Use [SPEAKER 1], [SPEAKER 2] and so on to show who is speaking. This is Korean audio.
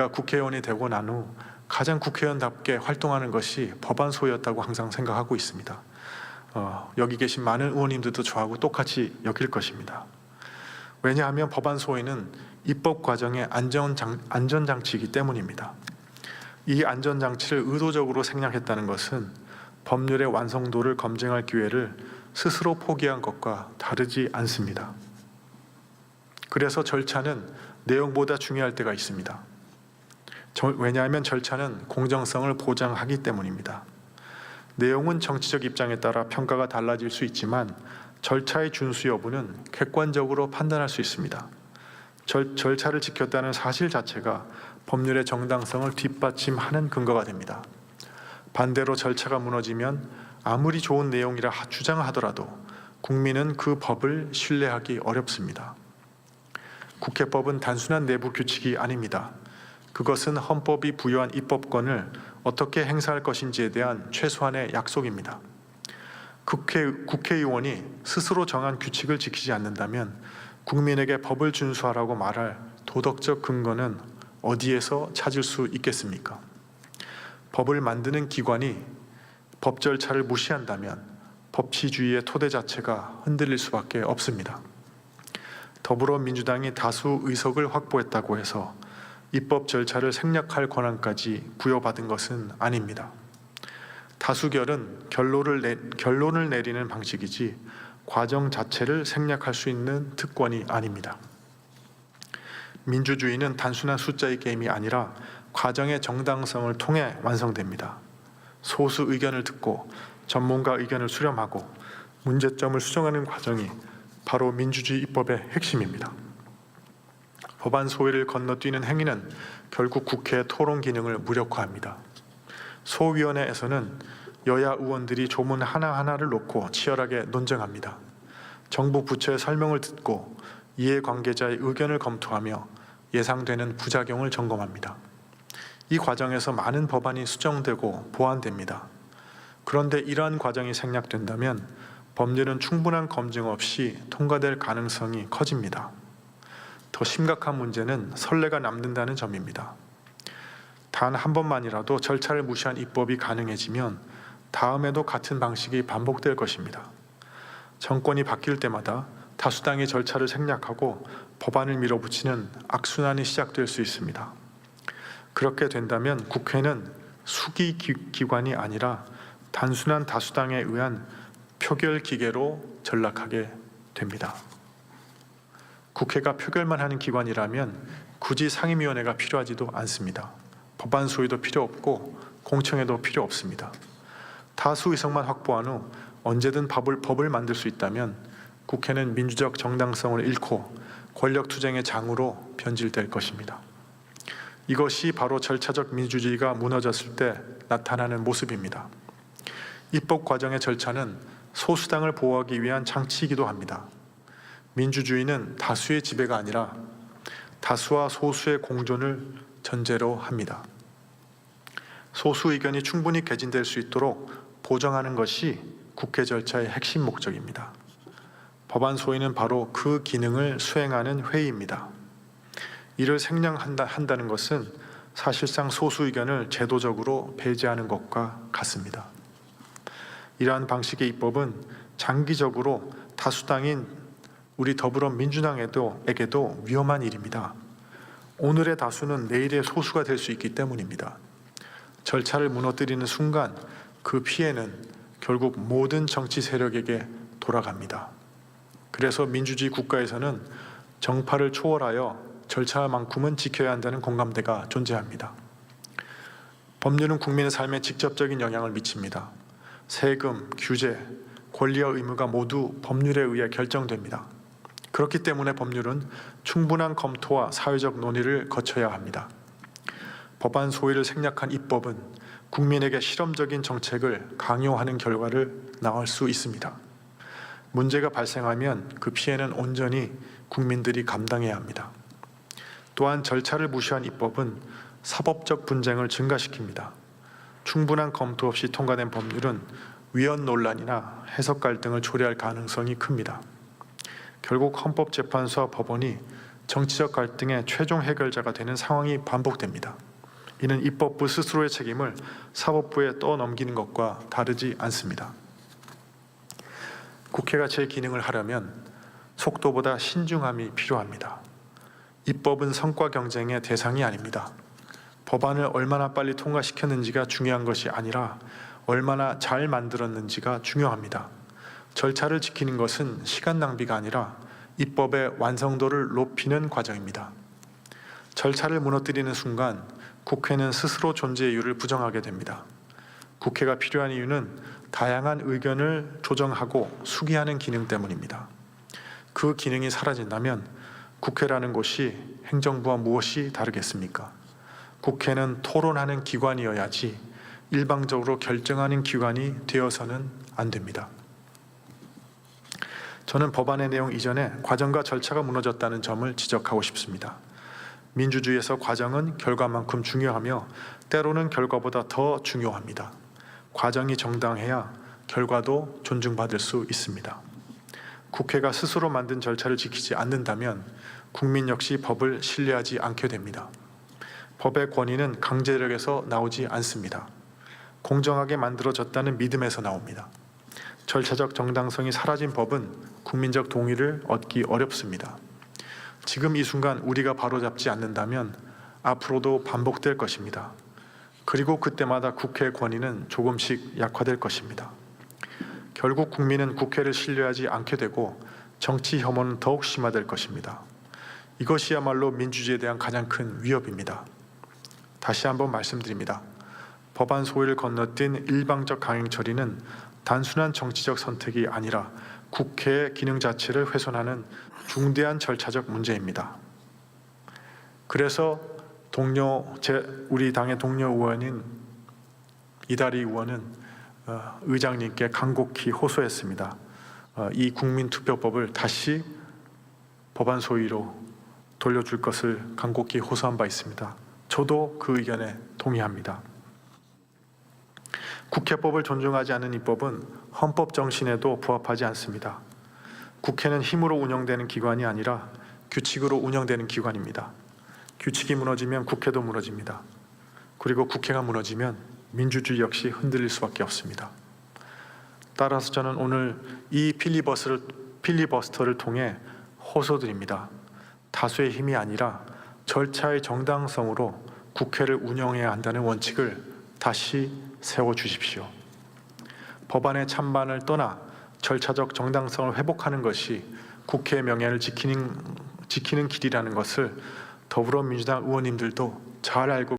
[SPEAKER 1] 국회의원이 되고 난 후 가장 국회의원답게 활동하는 것이 법안 소위였다고 항상 생각하고 있습니다. 여기 계신 많은 의원님들도 저하고 똑같이 여길 것입니다. 왜냐하면 법안 소위는 입법 과정의 안전장치이기 때문입니다. 이 안전장치를 의도적으로 생략했다는 것은 법률의 완성도를 검증할 기회를 스스로 포기한 것과 다르지 않습니다. 그래서 절차는 내용보다 중요할 때가 있습니다. 왜냐하면 절차는 공정성을 보장하기 때문입니다. 내용은 정치적 입장에 따라 평가가 달라질 수 있지만 절차의 준수 여부는 객관적으로 판단할 수 있습니다. 절차를 지켰다는 사실 자체가 법률의 정당성을 뒷받침하는 근거가 됩니다. 반대로 절차가 무너지면 아무리 좋은 내용이라 주장하더라도 국민은 그 법을 신뢰하기 어렵습니다. 국회법은 단순한 내부 규칙이 아닙니다. 그것은 헌법이 부여한 입법권을 어떻게 행사할 것인지에 대한 최소한의 약속입니다. 국회의원이 스스로 정한 규칙을 지키지 않는다면 국민에게 법을 준수하라고 말할 도덕적 근거는 어디에서 찾을 수 있겠습니까? 법을 만드는 기관이 법 절차를 무시한다면 법치주의의 토대 자체가 흔들릴 수밖에 없습니다. 더불어민주당이 다수 의석을 확보했다고 해서 입법 절차를 생략할 권한까지 부여받은 것은 아닙니다. 다수결은 결론을 내리는 방식이지 과정 자체를 생략할 수 있는 특권이 아닙니다. 민주주의는 단순한 숫자의 게임이 아니라 과정의 정당성을 통해 완성됩니다. 소수 의견을 듣고 전문가 의견을 수렴하고 문제점을 수정하는 과정이 바로 민주주의 입법의 핵심입니다. 법안 소위를 건너뛰는 행위는 결국 국회의 토론 기능을 무력화합니다. 소위원회에서는 여야 의원들이 조문 하나하나를 놓고 치열하게 논쟁합니다. 정부 부처의 설명을 듣고 이해관계자의 의견을 검토하며 예상되는 부작용을 점검합니다. 이 과정에서 많은 법안이 수정되고 보완됩니다. 그런데 이러한 과정이 생략된다면 법률은 충분한 검증 없이 통과될 가능성이 커집니다. 더 심각한 문제는 선례가 남는다는 점입니다. 단 한 번만이라도 절차를 무시한 입법이 가능해지면 다음에도 같은 방식이 반복될 것입니다. 정권이 바뀔 때마다 다수당이 절차를 생략하고 법안을 밀어붙이는 악순환이 시작될 수 있습니다. 그렇게 된다면 국회는 수기 기관이 아니라 단순한 다수당에 의한 표결 기계로 전락하게 됩니다. 국회가 표결만 하는 기관이라면 굳이 상임위원회가 필요하지도 않습니다. 법안 소위도 필요 없고 공청회도 필요 없습니다. 다수 의석만 확보한 후 언제든 법을 만들 수 있다면 국회는 민주적 정당성을 잃고 권력투쟁의 장으로 변질될 것입니다. 이것이 바로 절차적 민주주의가 무너졌을 때 나타나는 모습입니다. 입법 과정의 절차는 소수당을 보호하기 위한 장치이기도 합니다. 민주주의는 다수의 지배가 아니라 다수와 소수의 공존을 전제로 합니다. 소수 의견이 충분히 개진될 수 있도록 보정하는 것이 국회 절차의 핵심 목적입니다. 법안 소위는 바로 그 기능을 수행하는 회의입니다. 이를 생략한다는 것은 사실상 소수 의견을 제도적으로 배제하는 것과 같습니다. 이러한 방식의 입법은 장기적으로 다수당인 우리 더불어민주당에게도 위험한 일입니다. 오늘의 다수는 내일의 소수가 될 수 있기 때문입니다. 절차를 무너뜨리는 순간 그 피해는 결국 모든 정치 세력에게 돌아갑니다. 그래서 민주주의 국가에서는 정파를 초월하여 절차만큼은 지켜야 한다는 공감대가 존재합니다. 법률은 국민의 삶에 직접적인 영향을 미칩니다. 세금, 규제, 권리와 의무가 모두 법률에 의해 결정됩니다. 그렇기 때문에 법률은 충분한 검토와 사회적 논의를 거쳐야 합니다. 법안 소위를 생략한 입법은 국민에게 실험적인 정책을 강요하는 결과를 낳을 수 있습니다. 문제가 발생하면 그 피해는 온전히 국민들이 감당해야 합니다. 또한 절차를 무시한 입법은 사법적 분쟁을 증가시킵니다. 충분한 검토 없이 통과된 법률은 위헌 논란이나 해석 갈등을 초래할 가능성이 큽니다. 결국 헌법재판소와 법원이 정치적 갈등의 최종 해결자가 되는 상황이 반복됩니다. 이는 입법부 스스로의 책임을 사법부에 떠넘기는 것과 다르지 않습니다. 국회가 제 기능을 하려면 속도보다 신중함이 필요합니다. 입법은 성과 경쟁의 대상이 아닙니다. 법안을 얼마나 빨리 통과시켰는지가 중요한 것이 아니라 얼마나 잘 만들었는지가 중요합니다. 절차를 지키는 것은 시간 낭비가 아니라 입법의 완성도를 높이는 과정입니다. 절차를 무너뜨리는 순간 국회는 스스로 존재 이유를 부정하게 됩니다. 국회가 필요한 이유는 다양한 의견을 조정하고 수기하는 기능 때문입니다. 그 기능이 사라진다면 국회라는 곳이 행정부와 무엇이 다르겠습니까? 국회는 토론하는 기관이어야지 일방적으로 결정하는 기관이 되어서는 안 됩니다. 저는 법안의 내용 이전에 과정과 절차가 무너졌다는 점을 지적하고 싶습니다. 민주주의에서 과정은 결과만큼 중요하며 때로는 결과보다 더 중요합니다. 과정이 정당해야 결과도 존중받을 수 있습니다. 국회가 스스로 만든 절차를 지키지 않는다면 국민 역시 법을 신뢰하지 않게 됩니다. 법의 권위는 강제력에서 나오지 않습니다. 공정하게 만들어졌다는 믿음에서 나옵니다. 절차적 정당성이 사라진 법은 국민적 동의를 얻기 어렵습니다. 지금 이 순간 우리가 바로잡지 않는다면 앞으로도 반복될 것입니다. 그리고 그때마다 국회의 권위는 조금씩 약화될 것입니다. 결국 국민은 국회를 신뢰하지 않게 되고 정치 혐오는 더욱 심화될 것입니다. 이것이야말로 민주주의에 대한 가장 큰 위협입니다. 다시 한번 말씀드립니다. 법안 소위를 건너뛴 일방적 강행 처리는 단순한 정치적 선택이 아니라 국회의 기능 자체를 훼손하는 중대한 절차적 문제입니다. 그래서 우리 당의 동료 의원인 이다리 의원은 의장님께 간곡히 호소했습니다. 이 국민투표법을 다시 법안 소위로 돌려줄 것을 간곡히 호소한 바 있습니다. 저도 그 의견에 동의합니다. 국회법을 존중하지 않는 입법은 헌법 정신에도 부합하지 않습니다. 국회는 힘으로 운영되는 기관이 아니라 규칙으로 운영되는 기관입니다. 규칙이 무너지면 국회도 무너집니다. 그리고 국회가 무너지면 민주주의 역시 흔들릴 수밖에 없습니다. 따라서 저는 오늘 이 필리버스터를 통해 호소드립니다. 다수의 힘이 아니라 절차의 정당성으로 국회를 운영해야 한다는 원칙을 다시 세워주십시오. 법안의 찬반을 떠나 절차적 정당성을 회복하는 것이 국회의 명예를 지키는 길이라는 것을 더불어민주당 의원님들도 잘 알고